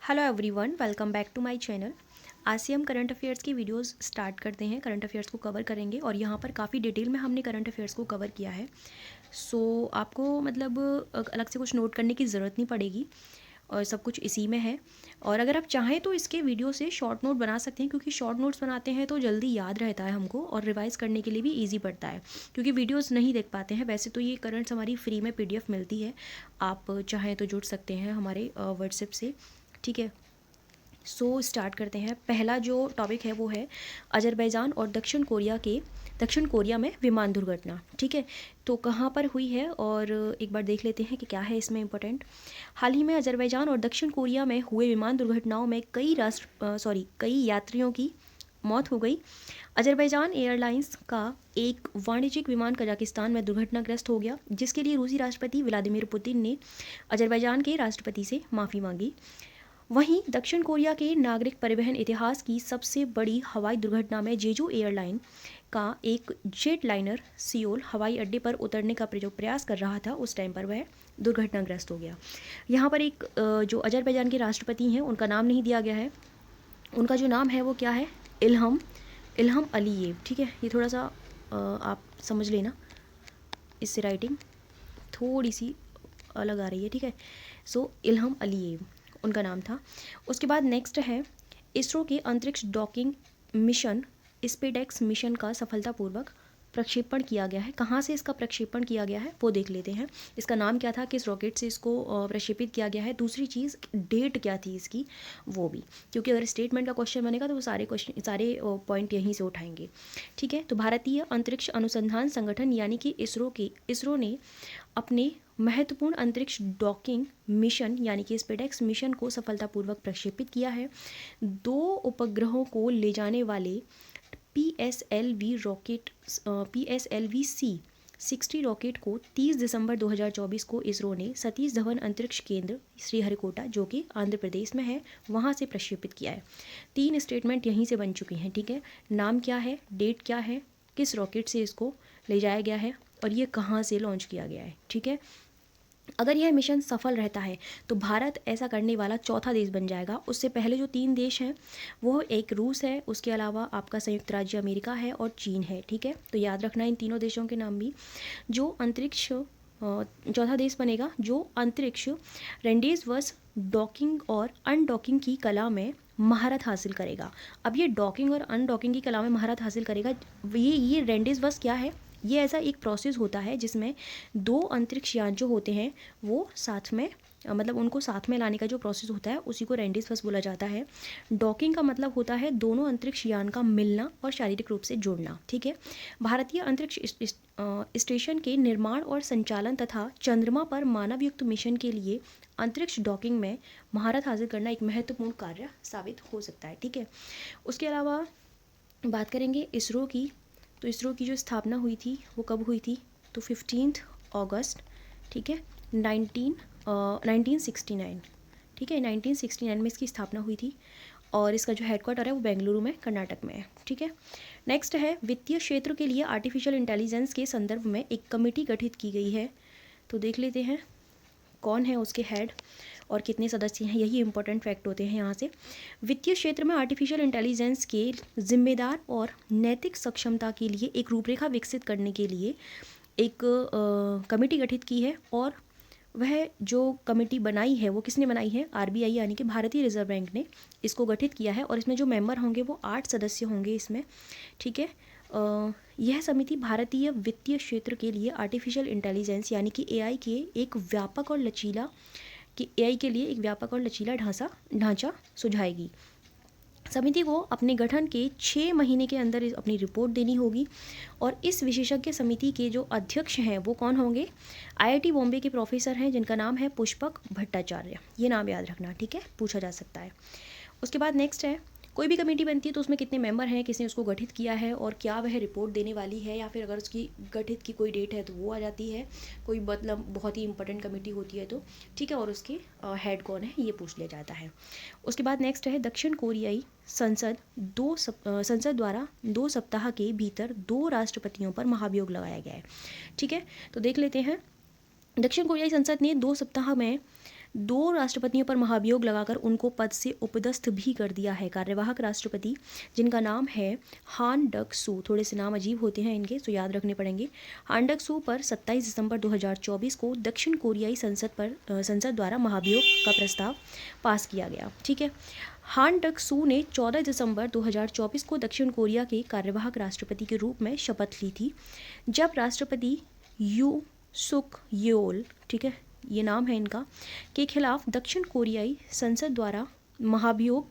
Hello everyone, welcome back to my channel. आज से हम करंट अफेयर्स की वीडियोस स्टार्ट करते हैं। करंट अफेयर्स को कवर करेंगे और यहाँ पर काफ़ी डिटेल में हमने करंट अफेयर्स को कवर किया है। आपको मतलब अलग से कुछ नोट करने की ज़रूरत नहीं पड़ेगी और सब कुछ इसी में है। और अगर आप चाहें तो इसके वीडियो से शॉर्ट नोट बना सकते हैं, क्योंकि शॉर्ट नोट्स बनाते हैं तो जल्दी याद रहता है हमको और रिवाइज़ करने के लिए भी ईजी पड़ता है, क्योंकि वीडियोस नहीं देख पाते हैं। वैसे तो ये करंट्स हमारी फ्री में PDF मिलती है, आप चाहें तो जुड़ सकते हैं हमारे व्हाट्सएप से। ठीक है, स्टार्ट करते हैं। पहला जो टॉपिक है वो है अजरबैजान और दक्षिण कोरिया में विमान दुर्घटना। ठीक है, तो कहाँ पर हुई है और एक बार देख लेते हैं कि क्या है इसमें इम्पोर्टेंट। हाल ही में अजरबैजान और दक्षिण कोरिया में हुए विमान दुर्घटनाओं में कई यात्रियों की मौत हो गई। अजरबैजान एयरलाइंस का एक वाणिज्यिक विमान कजाकिस्तान में दुर्घटनाग्रस्त हो गया, जिसके लिए रूसी राष्ट्रपति व्लादिमीर पुतिन ने अजरबैजान के राष्ट्रपति से माफ़ी मांगी। वहीं दक्षिण कोरिया के नागरिक परिवहन इतिहास की सबसे बड़ी हवाई दुर्घटना में जेजू एयरलाइन का एक जेट लाइनर सियोल हवाई अड्डे पर उतरने का जो प्रयास कर रहा था, उस टाइम पर वह दुर्घटनाग्रस्त हो गया। यहाँ पर एक जो अजरबैजान के राष्ट्रपति हैं उनका नाम नहीं दिया गया है। उनका जो नाम है वो क्या है? इल्हम अलीयेव। ठीक है, ये थोड़ा सा आप समझ लेना, इससे राइटिंग थोड़ी सी अलग आ रही है। ठीक है, इल्हम अलीयेव उनका नाम था। उसके बाद नेक्स्ट है इसरो के अंतरिक्ष डॉकिंग मिशन स्पेडेक्स मिशन का सफलतापूर्वक प्रक्षेपण किया गया है। कहाँ से इसका प्रक्षेपण किया गया है वो देख लेते हैं। इसका नाम क्या था, किस रॉकेट से इसको प्रक्षेपित किया गया है, दूसरी चीज़ डेट क्या थी इसकी, वो भी, क्योंकि अगर स्टेटमेंट का क्वेश्चन बनेगा तो वो सारे पॉइंट यहीं से उठाएंगे। ठीक है, तो भारतीय अंतरिक्ष अनुसंधान संगठन यानी कि इसरो ने अपने महत्वपूर्ण अंतरिक्ष डॉकिंग मिशन यानी कि स्पेडेक्स मिशन को सफलतापूर्वक प्रक्षेपित किया है। 2 उपग्रहों को ले जाने वाले PSLV-C 60 रॉकेट को 30 दिसंबर 2024 को इसरो ने सतीश धवन अंतरिक्ष केंद्र श्रीहरिकोटा, जो कि आंध्र प्रदेश में है, वहाँ से प्रक्षेपित किया है। 3 स्टेटमेंट यहीं से बन चुकी हैं। ठीक है, नाम क्या है, डेट क्या है, किस रॉकेट से इसको ले जाया गया है और ये कहाँ से लॉन्च किया गया है। ठीक है, अगर यह मिशन सफल रहता है तो भारत ऐसा करने वाला चौथा देश बन जाएगा। उससे पहले जो 3 देश हैं वो एक रूस है, उसके अलावा आपका संयुक्त राज्य अमेरिका है और चीन है। ठीक है, तो याद रखना इन तीनों देशों के नाम भी। जो अंतरिक्ष चौथा देश बनेगा जो अंतरिक्ष रेंडेजवर्स डॉकिंग और अनडॉकिंग की कला में महारत हासिल करेगा। अब ये डॉकिंग और अनडॉकिंग की कला में महारत हासिल करेगा, ये रेंडेजवर्स क्या है? ये ऐसा एक प्रोसेस होता है जिसमें 2 अंतरिक्ष यान जो होते हैं वो साथ में मतलब उनको साथ में लाने का जो प्रोसेस होता है उसी को रेंडेजवर्स बोला जाता है। डॉकिंग का मतलब होता है दोनों अंतरिक्ष यान का मिलना और शारीरिक रूप से जुड़ना। ठीक है, भारतीय अंतरिक्ष स्टेशन के निर्माण और संचालन तथा चंद्रमा पर मानवयुक्त मिशन के लिए अंतरिक्ष डॉकिंग में महारत हासिल करना एक महत्वपूर्ण कार्य साबित हो सकता है। ठीक है, उसके अलावा बात करेंगे इसरो की, तो इसरो की जो स्थापना हुई थी वो कब हुई थी? तो 15 अगस्त। ठीक है, 1969। ठीक है, 1969 में इसकी स्थापना हुई थी और इसका जो हेडक्वार्टर है वो बेंगलुरु में, कर्नाटक में है। ठीक है, नेक्स्ट है वित्तीय क्षेत्र के लिए आर्टिफिशियल इंटेलिजेंस के संदर्भ में एक कमेटी गठित की गई है। तो देख लेते हैं कौन है उसके हेड और कितने सदस्य हैं, यही इंपॉर्टेंट फैक्ट होते हैं यहाँ से। वित्तीय क्षेत्र में आर्टिफिशियल इंटेलिजेंस के जिम्मेदार और नैतिक सक्षमता के लिए एक रूपरेखा विकसित करने के लिए एक कमेटी गठित की है और वह जो कमेटी बनाई है वो किसने बनाई है? RBI यानी कि भारतीय रिजर्व बैंक ने इसको गठित किया है और इसमें जो मेंबर होंगे वो 8 सदस्य होंगे इसमें। ठीक है, यह समिति भारतीय वित्तीय क्षेत्र के लिए आर्टिफिशियल इंटेलिजेंस यानी कि AI के लिए एक व्यापक और लचीला ढांचा सुझाएगी। समिति को अपने गठन के 6 महीने के अंदर अपनी रिपोर्ट देनी होगी और इस विशेषज्ञ समिति के जो अध्यक्ष हैं वो कौन होंगे? IIT बॉम्बे के प्रोफेसर हैं जिनका नाम है पुष्पक भट्टाचार्य। ये नाम याद रखना। ठीक है, पूछा जा सकता है। उसके बाद नेक्स्ट है, कोई भी कमेटी बनती है तो उसमें कितने मेंबर हैं, किसने उसको गठित किया है और क्या वह रिपोर्ट देने वाली है, या फिर अगर उसकी गठित की कोई डेट है तो वो आ जाती है, कोई मतलब बहुत ही इंपॉर्टेंट कमेटी होती है तो। ठीक है, और उसके हेड कौन है ये पूछ लिया जाता है। उसके बाद नेक्स्ट है दक्षिण कोरियाई संसद द्वारा 2 सप्ताह के भीतर 2 राष्ट्रपतियों पर महाभियोग लगाया गया है। ठीक है, तो देख लेते हैं। दक्षिण कोरियाई संसद ने 2 सप्ताह में 2 राष्ट्रपतियों पर महाभियोग लगाकर उनको पद से उपदस्थ भी कर दिया है। कार्यवाहक राष्ट्रपति जिनका नाम है हान डक सू, थोड़े से नाम अजीब होते हैं इनके, तो याद रखने पड़ेंगे। हान डक सू पर 27 दिसंबर 2024 को दक्षिण कोरियाई संसद द्वारा महाभियोग का प्रस्ताव पास किया गया। ठीक है, हान डक सू ने 14 दिसंबर 2024 को दक्षिण कोरिया के कार्यवाहक राष्ट्रपति के रूप में शपथ ली थी, जब राष्ट्रपति यू सुक येओल, ठीक है ये नाम है इनका, के खिलाफ दक्षिण कोरियाई संसद द्वारा महाभियोग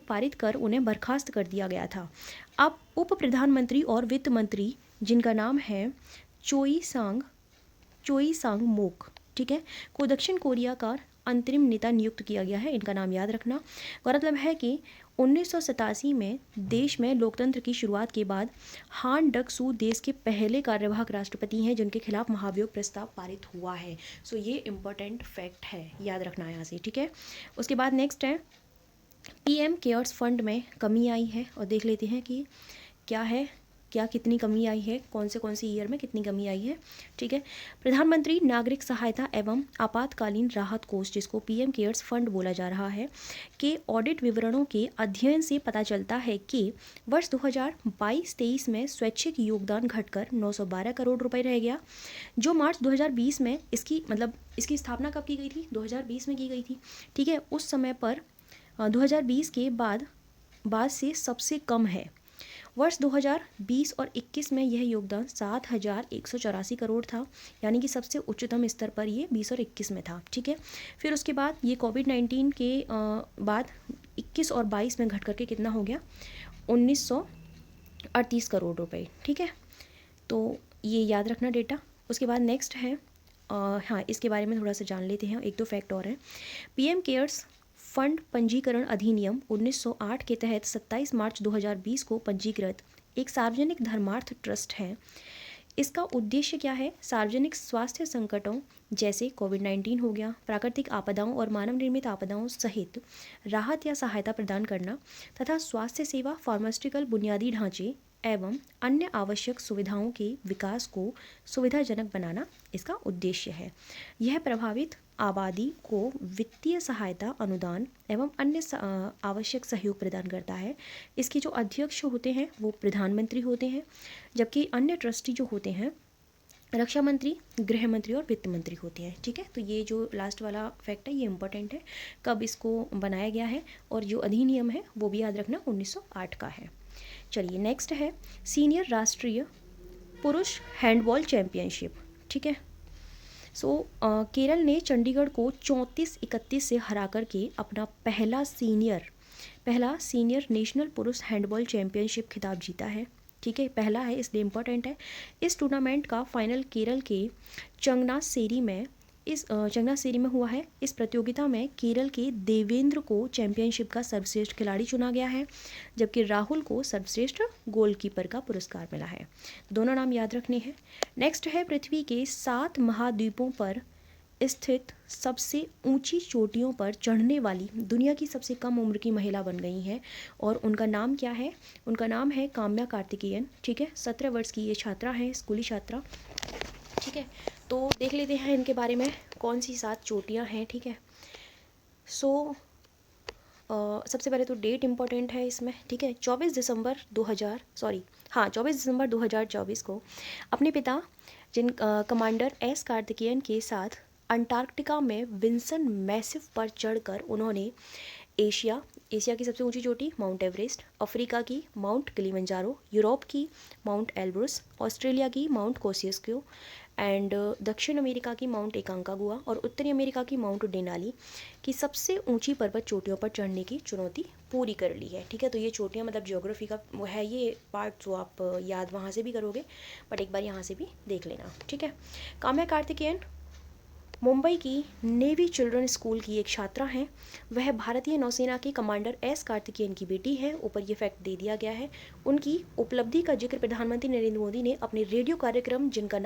पारित कर उन्हें बर्खास्त कर दिया गया था। अब उप प्रधानमंत्री और वित्त मंत्री जिनका नाम है चोई सांग मोक, ठीक है, को दक्षिण कोरिया का अंतरिम नेता नियुक्त किया गया है। इनका नाम याद रखना। गौरतलब है कि 1987 में देश में लोकतंत्र की शुरुआत के बाद हान डक सू देश के पहले कार्यवाहक राष्ट्रपति हैं जिनके खिलाफ महाभियोग प्रस्ताव पारित हुआ है। सो ये इम्पोर्टेंट फैक्ट है, याद रखना यहाँ से। ठीक है, उसके बाद नेक्स्ट है पीएम केयर्स फंड में कमी आई है, और देख लेते हैं कि क्या है, कितनी कमी आई है, कौन से ईयर में कितनी कमी आई है। ठीक है, प्रधानमंत्री नागरिक सहायता एवं आपातकालीन राहत कोष, जिसको पीएम केयर्स फंड बोला जा रहा है, के ऑडिट विवरणों के अध्ययन से पता चलता है कि वर्ष 2022-23 में स्वैच्छिक योगदान घटकर 912 करोड़ रुपए रह गया, जो मार्च 2020 में इसकी स्थापना कब की गई थी, 2020 में की गई थी। ठीक है, उस समय पर 2020 के बाद से सबसे कम है। वर्ष 2020 और 21 में यह योगदान 7,184 करोड़ था, यानी कि सबसे उच्चतम स्तर पर ये 20 और 21 में था। ठीक है, फिर उसके बाद ये कोविड-19 के बाद 21 और 22 में घट करके कितना हो गया, 1938 करोड़ रुपए। ठीक है, तो ये याद रखना डेटा। उसके बाद नेक्स्ट है हाँ, इसके बारे में थोड़ा सा जान लेते हैं, 1-2 फैक्ट और हैं। पीएम केयर्स फंड पंजीकरण अधिनियम 1908 के तहत 27 मार्च 2020 को पंजीकृत एक सार्वजनिक धर्मार्थ ट्रस्ट है। इसका उद्देश्य क्या है, सार्वजनिक स्वास्थ्य संकटों जैसे कोविड-19 हो गया, प्राकृतिक आपदाओं और मानव निर्मित आपदाओं सहित राहत या सहायता प्रदान करना तथा स्वास्थ्य सेवा, फार्मास्यूटिकल बुनियादी ढांचे एवं अन्य आवश्यक सुविधाओं के विकास को सुविधाजनक बनाना इसका उद्देश्य है। यह प्रभावित आबादी को वित्तीय सहायता, अनुदान एवं अन्य आवश्यक सहयोग प्रदान करता है। इसके जो अध्यक्ष होते हैं वो प्रधानमंत्री होते हैं, जबकि अन्य ट्रस्टी जो होते हैं रक्षा मंत्री, गृह मंत्री और वित्त मंत्री होते हैं। ठीक है, तो ये जो लास्ट वाला फैक्ट है ये इंपॉर्टेंट है, कब इसको बनाया गया है, और जो अधिनियम है वो भी याद रखना 1908 का है। चलिए नेक्स्ट है सीनियर राष्ट्रीय पुरुष हैंडबॉल चैंपियनशिप। ठीक है, केरल ने चंडीगढ़ को 34-31 से हरा करके अपना पहला सीनियर नेशनल पुरुष हैंडबॉल चैंपियनशिप खिताब जीता है। ठीक है, पहला है इसलिए इम्पोर्टेंट है। इस टूर्नामेंट का फाइनल केरल के चंगनासेरी में हुआ है। इस प्रतियोगिता में केरल के देवेंद्र को चैंपियनशिप का सर्वश्रेष्ठ खिलाड़ी चुना गया है, जबकि राहुल को सर्वश्रेष्ठ गोलकीपर का पुरस्कार मिला है। दोनों नाम याद रखने हैं। नेक्स्ट है पृथ्वी के 7 महाद्वीपों पर स्थित सबसे ऊंची चोटियों पर चढ़ने वाली दुनिया की सबसे कम उम्र की महिला बन गई हैं, और उनका नाम क्या है, उनका नाम है काम्या कार्तिकेयन। ठीक है, 17 वर्ष की ये छात्रा है, स्कूली छात्रा। ठीक है, तो देख लेते हैं इनके बारे में कौन सी 7 चोटियाँ हैं। ठीक है, सबसे पहले तो डेट इम्पॉर्टेंट है इसमें। ठीक है, 24 दिसंबर 2024 को अपने पिता कमांडर एस कार्तिकेयन के साथ अंटार्कटिका में विंसन मैसिव पर चढ़कर उन्होंने एशिया की सबसे ऊंची चोटी माउंट एवरेस्ट, अफ्रीका की माउंट किलिमंजारो, यूरोप की माउंट एल्ब्रुस, ऑस्ट्रेलिया की माउंट कोसियस्क्यू एंड दक्षिण अमेरिका की माउंट एकांकागुआ और उत्तरी अमेरिका की माउंट डेनाली की सबसे ऊंची पर्वत चोटियों पर चढ़ने की चुनौती पूरी कर ली है। ठीक है, तो ये चोटियाँ मतलब ज्योग्राफी का वो है ये पार्ट, जो आप याद वहाँ से भी करोगे, बट एक बार यहाँ से भी देख लेना। ठीक है, काम्या कार्तिकेयन मुंबई की नेवी चिल्ड्रन स्कूल की एक छात्रा हैं। वह भारतीय नौसेना के कमांडर एस कार्तिकेयन की बेटी है। ऊपर ये फैक्ट दे दिया गया है। उनकी उपलब्धि का जिक्र प्रधानमंत्री नरेंद्र मोदी ने अपने रेडियो कार्यक्रम जिसका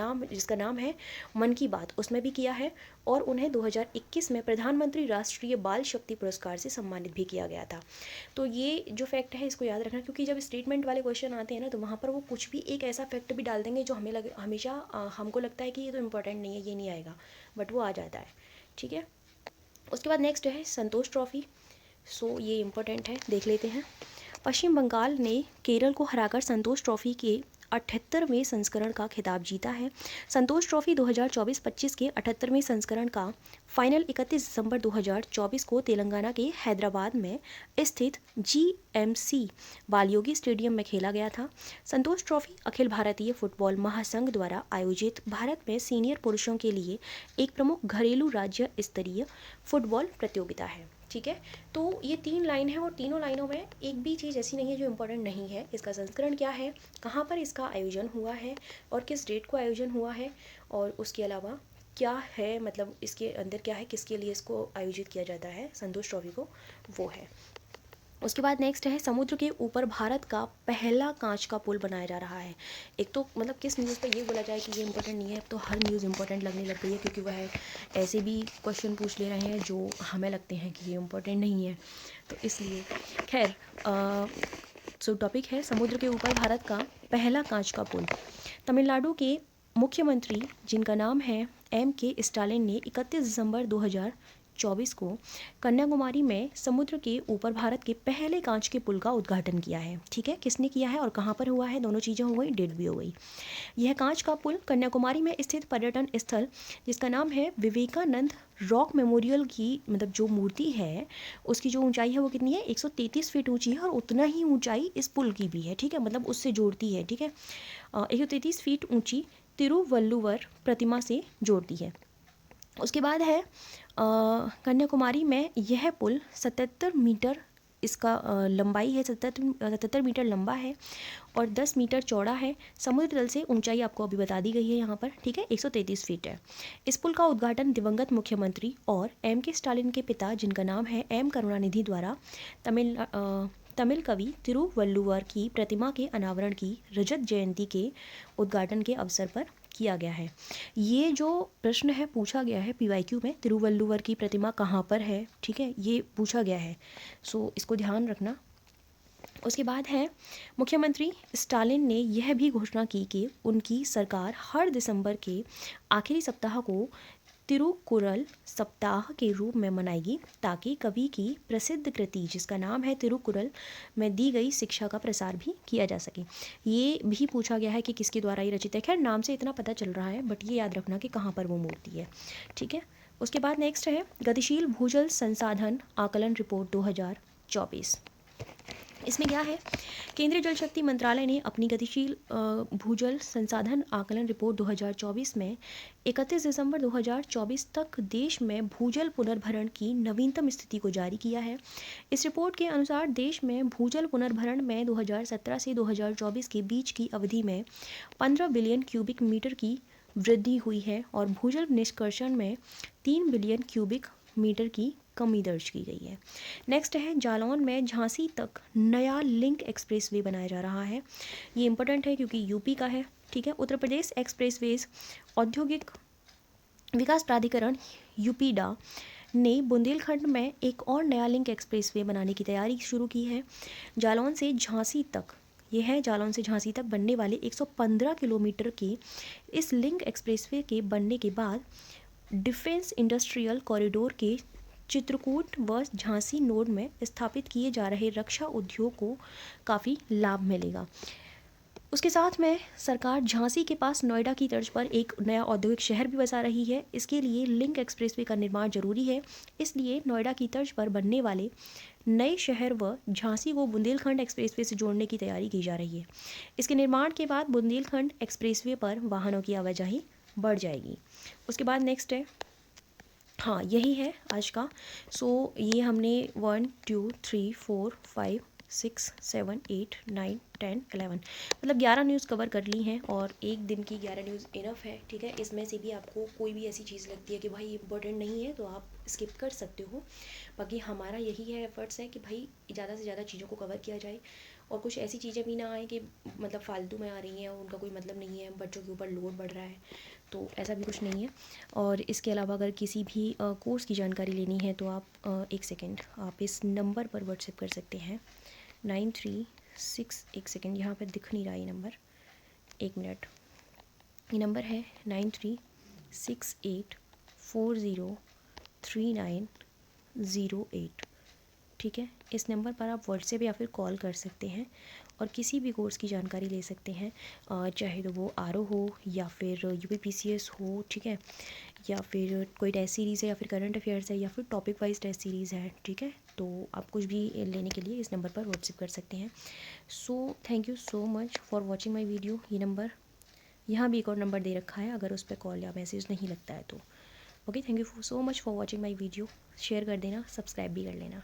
नाम है मन की बात, उसमें भी किया है, और उन्हें 2021 में प्रधानमंत्री राष्ट्रीय बाल शक्ति पुरस्कार से सम्मानित भी किया गया था। तो ये जो फैक्ट है इसको याद रखना, क्योंकि जब स्टेटमेंट वाले क्वेश्चन आते हैं ना, तो वहाँ पर वो कुछ भी एक ऐसा फैक्ट भी डाल देंगे जो हमेशा हमको लगता है कि ये तो इम्पोर्टेंट नहीं है, ये नहीं आएगा, बट वो आ जाता है। ठीक है। उसके बाद नेक्स्ट है संतोष ट्रॉफी। सो ये इम्पोर्टेंट है, देख लेते हैं। पश्चिम बंगाल ने केरल को हराकर संतोष ट्रॉफी के 78वें संस्करण का खिताब जीता है। संतोष ट्रॉफी 2024-25 के 78वें संस्करण का फाइनल 31 दिसंबर 2024 को तेलंगाना के हैदराबाद में स्थित GMC बालयोगी स्टेडियम में खेला गया था। संतोष ट्रॉफी अखिल भारतीय फुटबॉल महासंघ द्वारा आयोजित भारत में सीनियर पुरुषों के लिए एक प्रमुख घरेलू राज्य स्तरीय फुटबॉल प्रतियोगिता है। ठीक है, तो ये 3 लाइन है और तीनों लाइनों में एक भी चीज़ ऐसी नहीं है जो इम्पोर्टेंट नहीं है। इसका संस्करण क्या है, कहाँ पर इसका आयोजन हुआ है और किस डेट को आयोजन हुआ है, और उसके अलावा क्या है, मतलब इसके अंदर क्या है, किसके लिए इसको आयोजित किया जाता है संतोष ट्रॉफी को, वो है। उसके बाद नेक्स्ट है समुद्र के ऊपर भारत का पहला कांच का पुल बनाया जा रहा है। एक तो मतलब किस न्यूज़ पे ये बोला जाए कि ये इंपॉर्टेंट नहीं है, अब तो हर न्यूज़ इंपॉर्टेंट लगने लग गई है, क्योंकि वह ऐसे भी क्वेश्चन पूछ ले रहे हैं जो हमें लगते हैं कि ये इंपॉर्टेंट नहीं है, तो इसलिए खैर सो टॉपिक है समुद्र के ऊपर भारत का पहला कांच का पुल। तमिलनाडु के मुख्यमंत्री जिनका नाम है M.K. स्टालिन ने 31 दिसंबर 2024 को कन्याकुमारी में समुद्र के ऊपर भारत के पहले कांच के पुल का उद्घाटन किया है। ठीक है, किसने किया है और कहाँ पर हुआ है, दोनों चीज़ें हो गई, डेट भी हो गई। यह कांच का पुल कन्याकुमारी में स्थित पर्यटन स्थल जिसका नाम है विवेकानंद रॉक मेमोरियल की मतलब जो मूर्ति है उसकी जो ऊंचाई है वो कितनी है, 133 फीट ऊंची है, और उतना ही ऊंचाई इस पुल की भी है। ठीक है, मतलब उससे जोड़ती है। ठीक है, 133 फीट ऊंची तिरुवल्लुवर प्रतिमा से जोड़ती है। उसके बाद है कन्याकुमारी में यह पुल 77 मीटर इसका लंबाई है, 77 मीटर लंबा है और 10 मीटर चौड़ा है। समुद्र तल से ऊंचाई आपको अभी बता दी गई है यहाँ पर। ठीक है, 133 फीट है। इस पुल का उद्घाटन दिवंगत मुख्यमंत्री और M.K. स्टालिन के पिता जिनका नाम है M. करुणानिधि द्वारा तमिल कवि तिरुवल्लुवर की प्रतिमा के अनावरण की रजत जयंती के उद्घाटन के अवसर पर किया गया है। ये जो प्रश्न है पूछा गया है PYQ में, तिरुवल्लुवर की प्रतिमा कहाँ पर है, ठीक है, ये पूछा गया है, सो इसको ध्यान रखना। उसके बाद है मुख्यमंत्री स्टालिन ने यह भी घोषणा की कि उनकी सरकार हर दिसंबर के आखिरी सप्ताह को तिरुकुरल सप्ताह के रूप में मनाएगी, ताकि कवि की प्रसिद्ध कृति जिसका नाम है तिरुकुरल में दी गई शिक्षा का प्रसार भी किया जा सके। ये भी पूछा गया है कि किसके द्वारा ये रचित है। खैर नाम से इतना पता चल रहा है, बट ये याद रखना कि कहाँ पर वो मूर्ति है। ठीक है, उसके बाद नेक्स्ट है गतिशील भूजल संसाधन आकलन रिपोर्ट 2024। इसमें क्या है, केंद्रीय जल शक्ति मंत्रालय ने अपनी गतिशील भूजल संसाधन आकलन रिपोर्ट 2024 में 31 दिसंबर 2024 तक देश में भूजल पुनर्भरण की नवीनतम स्थिति को जारी किया है। इस रिपोर्ट के अनुसार देश में भूजल पुनर्भरण में 2017 से 2024 के बीच की अवधि में 15 बिलियन क्यूबिक मीटर की वृद्धि हुई है और भूजल निष्कर्षण में 3 बिलियन क्यूबिक मीटर की कमी दर्ज की गई है। नेक्स्ट है जालौन में झांसी तक नया लिंक एक्सप्रेसवे बनाया जा रहा है। ये इंपॉर्टेंट है क्योंकि यूपी का है। ठीक है, उत्तर प्रदेश एक्सप्रेसवेज औद्योगिक विकास प्राधिकरण यूपीडा ने बुंदेलखंड में एक और नया लिंक एक्सप्रेसवे बनाने की तैयारी शुरू की है। जालौन से झांसी तक, ये है जालौन से झांसी तक बनने वाले 115 किलोमीटर के इस लिंक एक्सप्रेसवे के बनने के बाद डिफेंस इंडस्ट्रियल कॉरिडोर के चित्रकूट व झांसी नोड में स्थापित किए जा रहे रक्षा उद्योग को काफ़ी लाभ मिलेगा। उसके साथ में सरकार झांसी के पास नोएडा की तर्ज पर एक नया औद्योगिक शहर भी बसा रही है। इसके लिए लिंक एक्सप्रेसवे का निर्माण जरूरी है, इसलिए नोएडा की तर्ज पर बनने वाले नए शहर व झांसी को बुंदेलखंड एक्सप्रेसवे से जोड़ने की तैयारी की जा रही है। इसके निर्माण के बाद बुंदेलखंड एक्सप्रेसवे पर वाहनों की आवाजाही बढ़ जाएगी। उसके बाद नेक्स्ट है, हाँ यही है आज का। सो ये हमने 1 2 3 4 5 6 7 8 9 10 11 मतलब 11 न्यूज़ कवर कर ली हैं, और एक दिन की 11 न्यूज़ इनफ है। ठीक है, इसमें से भी आपको कोई भी ऐसी चीज़ लगती है कि भाई इंपॉर्टेंट नहीं है तो आप स्किप कर सकते हो। बाकी हमारा यही है, एफर्ट्स है कि भाई ज़्यादा से ज़्यादा चीज़ों को कवर किया जाए, और कुछ ऐसी चीज़ें भी ना आए कि मतलब फालतू में आ रही हैं, उनका कोई मतलब नहीं है, बच्चों के ऊपर लोड बढ़ रहा है, तो ऐसा भी कुछ नहीं है। और इसके अलावा अगर किसी भी कोर्स की जानकारी लेनी है तो आप एक सेकेंड, आप इस नंबर पर व्हाट्सएप कर सकते हैं 936, एक सेकेंड यहाँ पर दिख नहीं रहा ये नंबर, एक मिनट, ये नंबर है 936840 3908। ठीक है, इस नंबर पर आप व्हाट्सएप या फिर कॉल कर सकते हैं और किसी भी कोर्स की जानकारी ले सकते हैं, चाहे तो वो आरओ हो या फिर यूपीपीसीएस हो, ठीक है, या फिर कोई टेस्ट सीरीज़ है या फिर करंट अफेयर्स है या फिर टॉपिक वाइज टेस्ट सीरीज़ है। ठीक है, तो आप कुछ भी लेने के लिए इस नंबर पर व्हाट्सएप कर सकते हैं। So thank you so much for watching my video. ये नंबर यहाँ भी एक और नंबर दे रखा है, अगर उस पर कॉल या मैसेज नहीं लगता है तो। Okay, thank you so much for watching my video. Share कर देना, सब्सक्राइब भी कर लेना।